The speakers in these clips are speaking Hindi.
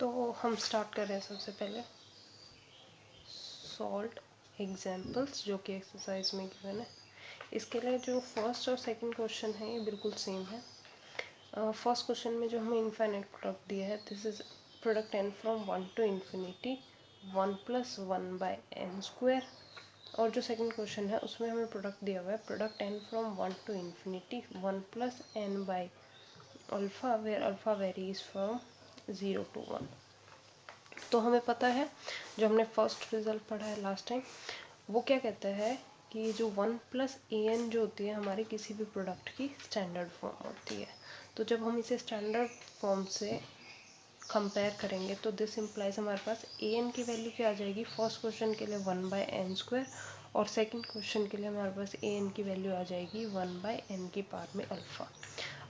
तो हम स्टार्ट कर रहे हैं सबसे पहले सॉल्व एग्जाम्पल्स जो कि एक्सरसाइज में गिवन है। इसके लिए जो फर्स्ट और सेकंड क्वेश्चन है ये बिल्कुल सेम है। फर्स्ट क्वेश्चन में जो हमें इनफाइनाइट प्रोडक्ट दिया है, this is product n from 1 to infinity 1 + 1/n²। और जो सेकंड क्वेश्चन है उसमें हमें प्रोडक्ट दिया हुआ है product n from 1 to infinity 1 + n/α where alpha varies from 0 to 1। तो हमें पता है जो हमने फर्स्ट रिजल्ट पढ़ा है लास्ट टाइम, वो क्या कहता है कि जो 1 + an जो होती है हमारी किसी भी प्रोडक्ट की स्टैंडर्ड फॉर्म होती है। तो जब हम इसे स्टैंडर्ड फॉर्म से कंपेयर करेंगे तो दिस इम्प्लाइज हमारे पास an की वैल्यू क्या आ जाएगी। फर्स्ट क्वेश्चन के लिए 1/n² और सेकंड क्वेश्चन के लिए हमारे पास an की वैल्यू आ जाएगी 1/n⁴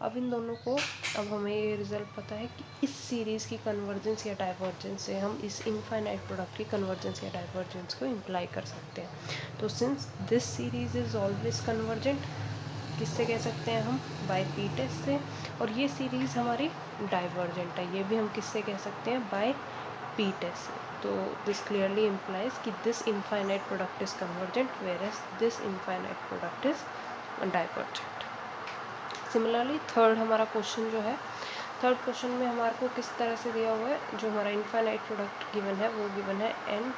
अब इन दोनों को, अब हमें ये रिजल्ट पता है कि इस सीरीज़ की कन्वर्जेंस या डाइवर्जेंस से हम इस इनफाइनाइट प्रोडक्ट की कन्वर्जेंस या डाइवर्जेंस को इम्प्लाई कर सकते हैं। तो since this series is always convergent, किससे कह सकते हैं हम, बाय पी टेस्ट से। और ये सीरीज़ हमारी डाइवर्जेंट है, ये भी हम किससे कह सकते हैं, बाय पी टेस्ट से। तो दिस क्लियरली इम्प्लाइज कि this infinite product is convergent whereas this infinite product is divergent. Similarly third हमारा क्वेश्चन जो है, थर्ड क्वेश्चन में हमारे को किस तरह से दिया हुआ है, जो हमारा इनफाइनाइट प्रोडक्ट गिवन है वो गिवन है n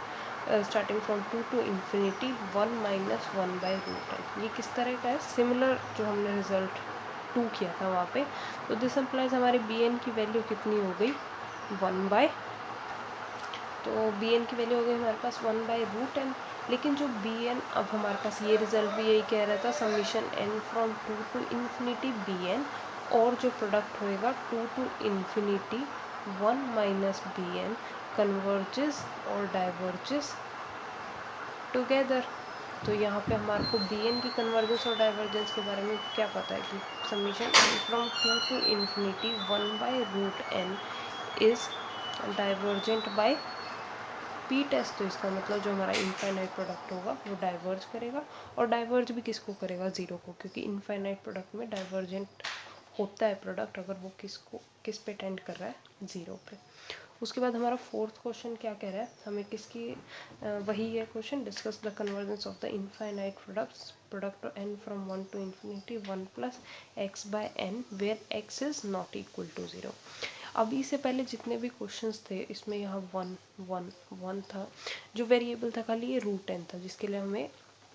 starting from 2 to infinity 1 - 1/√n। ये किस तरह का है, सिमिलर जो हमने रिजल्ट 2 किया था वहाँ पे। तो दिस इम्प्लाइज हमारे bn की वैल्यू कितनी हो गई, 1/, तो bn की वैल्यू हो गई हमारे पास 1/√n। लेकिन जो bn, अब हमारे पास ये रिजल्ट भी यही कह रहा था, summation n from 2 to infinity bn, और जो प्रोडक्ट होएगा 2 to infinity 1 - bn कन्वर्जेस और डाइवर्जेस टुगेदर। तो यहाँ पे हमारे को bn की कन्वर्जेंस और डाइवर्जेंस के बारे में क्या पता है कि summation n from 2 to infinity 1/√n is divergent by P test. तो इसका मतलब जो हमारा इनफाइनाइट प्रोडक्ट होगा वो डाइवर्ज करेगा, और डाइवर्ज भी किसको करेगा, ज़ीरो को, क्योंकि इनफाइनाइट प्रोडक्ट में डाइवर्जेंट होता है प्रोडक्ट अगर वो किस पे टेंड कर रहा है, ज़ीरो पे। उसके बाद हमारा फोर्थ क्वेश्चन क्या कह रहा है, हमें किसकी वही है question, discuss the convergence of the infinite product n from 1 to infinity 1 + x/n where x is not equal to 0। अभी से पहले जितने भी क्वेश्चंस थे इसमें यहाँ 1 1 1 था, जो वेरिएबल था खाली ये √n था, जिसके लिए हमें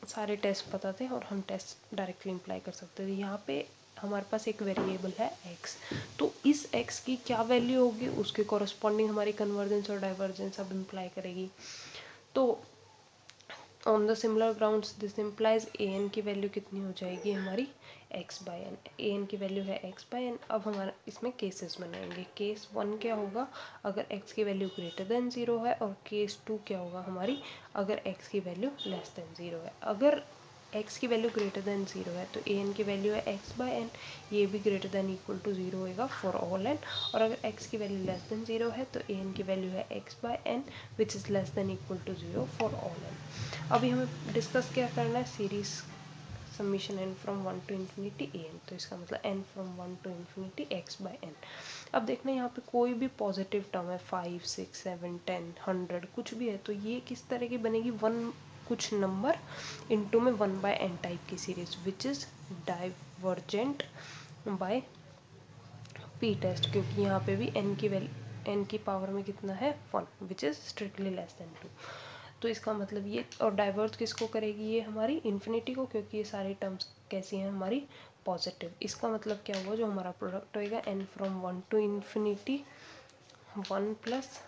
सारे टेस्ट पता थे और हम टेस्ट डायरेक्टली अप्लाई कर सकते थे। यहाँ पे हमारे पास एक वेरिएबल है x, तो इस x की क्या वैल्यू होगी उसके कॉरस्पॉन्डिंग हमारी कन्वर्जेंस और डाइवर्जेंस अब इम्प्लाई करेगी। तो on the similar grounds this implies an की वैल्यू कितनी हो जाएगी हमारी x/n। an की वैल्यू है x/n। अब हमारा इसमें केसेस बनाएंगे। केस 1 क्या होगा, अगर x की वैल्यू ग्रेटर देन 0 है, और केस 2 क्या होगा हमारी, अगर x की वैल्यू लेस देन 0 है। अगर x की वैल्यू ग्रेटर देन 0 है तो an की वैल्यू है x/n, ये भी ग्रेटर देन इक्वल टू 0 होएगा फॉर ऑल n। और अगर x की वैल्यू लेस देन 0 है तो an की वैल्यू है x/n which is less than equal to 0 for all n। अभी हमें डिस्कस क्या करना है, series summation n from 1 to infinity an, तो इसका मतलब n from 1 to infinity x/n। अब देखना यहाँ पे कोई भी पॉजिटिव टर्म है, 5 6 7 10 100 कुछ भी है, तो ये किस तरह की बनेगी, वन कुछ नंबर इनटू में 1/n टाइप की series which is divergent by P test, क्योंकि यहाँ पे भी n की पावर में कितना है 1 which is strictly less then 2। तो इसका मतलब ये, और डाइवर्ज किसको करेगी, ये हमारी इन्फिनिटी को, क्योंकि ये सारी टर्म्स कैसी हैं हमारी पॉजिटिव। इसका मतलब क्या हुआ, जो हमारा प्रोडक्ट होएगा n from 1 to infinity 1 +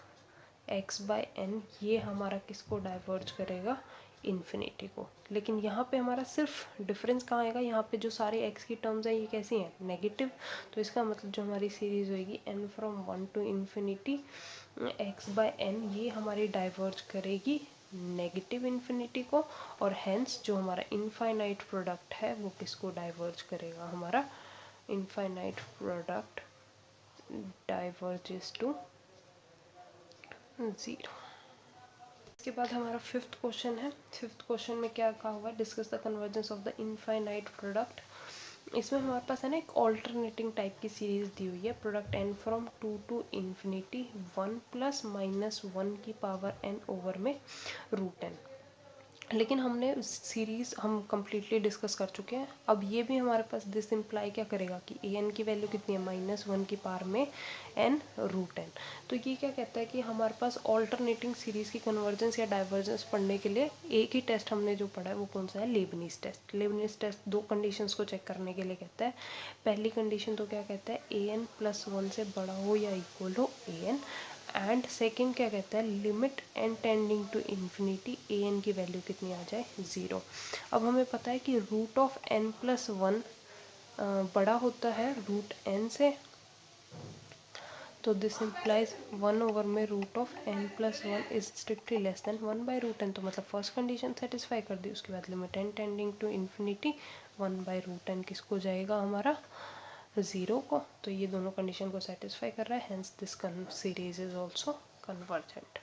x/n, ये हमारा किसको डाइवर्ज करेगा, इन्फिनिटी को। लेकिन यहाँ पे हमारा सिर्फ डिफरेंस कहाँ आएगा, यहाँ पे जो सारे x की टर्म्स हैं ये कैसी हैं, नेगेटिव। तो इसका मतलब जो हमारी सीरीज़ होएगी n from 1 to infinity x/n, ये हमारी डाइवर्ज करेगी नेगेटिव इन्फिनिटी को, और हैंस जो हमारा इनफाइनाइट प्रोडक्ट है वो किसको डाइवर्ज करेगा, हमारा इनफाइनाइट प्रोडक्ट डाइवर्जेस टू 0। इसके बाद हमारा फिफ्थ क्वेश्चन है। फिफ्थ क्वेश्चन में क्या कहा हुआ है, discuss the convergence of the infinite product इसमें हमारे पास है ना एक ऑल्टरनेटिंग टाइप की सीरीज दी हुई है, product n from 2 to infinity 1 plus minus 1 की पावर n ओवर में रूट n। लेकिन हमने सीरीज़ हम कम्प्लीटली डिस्कस कर चुके हैं। अब ये भी हमारे पास दिस इम्प्लाई क्या करेगा कि ए एन की वैल्यू कितनी है, -1 की पावर में एन रूट एन। तो ये क्या कहता है कि हमारे पास ऑल्टरनेटिंग सीरीज़ की कन्वर्जेंस या डाइवर्जेंस पढ़ने के लिए एक ही टेस्ट हमने जो पढ़ा है वो कौन सा है, लेबनीज़ टेस्ट। लेबनीज़ टेस्ट दो कंडीशंस को चेक करने के लिए कहता है। पहली कंडीशन तो क्या कहता है, ए एन प्लस 1 से बड़ा हो या इक्वल हो ए एन, एंड सेकेंड क्या कहता है, limit n tending to infinity a n की वैल्यू कितनी आ जाए, 0। अब हमें पता है कि रूट ऑफ एन प्लस 1 बड़ा होता है रूट एन से, तो दिस इम्प्लाइज 1 ओवर में root of n plus 1 is strictly less than 1 by root n. तो मतलब फर्स्ट कंडीशन सेटिस्फाई कर दी। उसके बाद limit n tending to infinity 1 by root n किसको जाएगा, हमारा 0 को। तो ये दोनों कंडीशन को सेटिस्फाई कर रहा है, hence this series is also convergent.